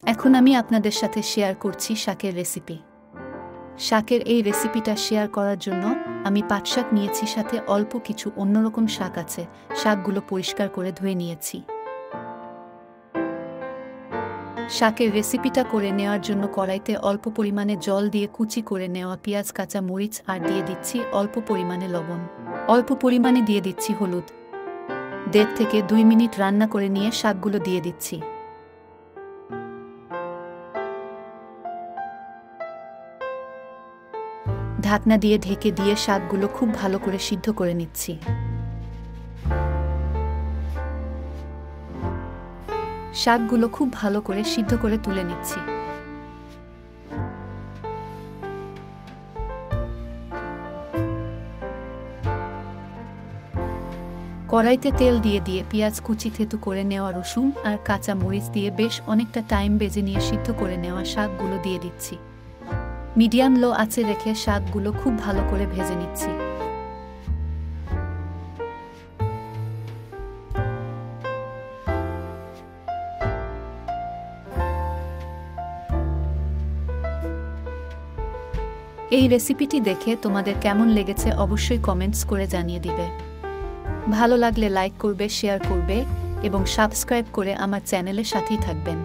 এখন আমি আপনাদের সাথে শেয়ার করছি শাকের রেসিপি। শাকের এই রেসিপিটা শেয়ার করার জন্য আমি পাট শাক নিয়েছি, সাথে অল্প কিছু অন্যরকম শাক আছে। শাকগুলো পরিষ্কার করে ধুয়ে নিয়েছি। শাকের রেসিপিটা করে নেওয়ার জন্য কড়াইতে অল্প পরিমাণে জল দিয়ে কুচি করে নেওয়া পেঁয়াজ, কাঁচা মরিচ আর দিয়ে দিচ্ছি অল্প পরিমাণে লবণ। অল্প পরিমাণে দিয়ে দিচ্ছি হলুদ। 1.5 থেকে 2 মিনিট রান্না করে নিয়ে শাকগুলো দিয়ে দিচ্ছি। ঢাকনা দিয়ে ঢেকে দিয়ে শাকগুলো খুব ভালো করে সিদ্ধ করে নিচ্ছি। শাকগুলো খুব ভালো করে সিদ্ধ করে তুলে নিচ্ছি। কড়াইতে তেল দিয়ে পেঁয়াজ কুচি থেতু করে নেওয়া রসুন আর কাঁচা মরিচ দিয়ে বেশ অনেকটা টাইম বেজে নিয়ে সিদ্ধ করে নেওয়া শাকগুলো দিয়ে দিচ্ছি। মিডিয়াম লো আঁচে রেখে শাকগুলো খুব ভালো করে ভেজে নিচ্ছি। এই রেসিপিটি দেখে তোমাদের কেমন লেগেছে অবশ্যই কমেন্টস করে জানিয়ে দিবে। ভালো লাগলে লাইক করবে, শেয়ার করবে এবং সাবস্ক্রাইব করে আমার চ্যানেলের সাথেই থাকবেন।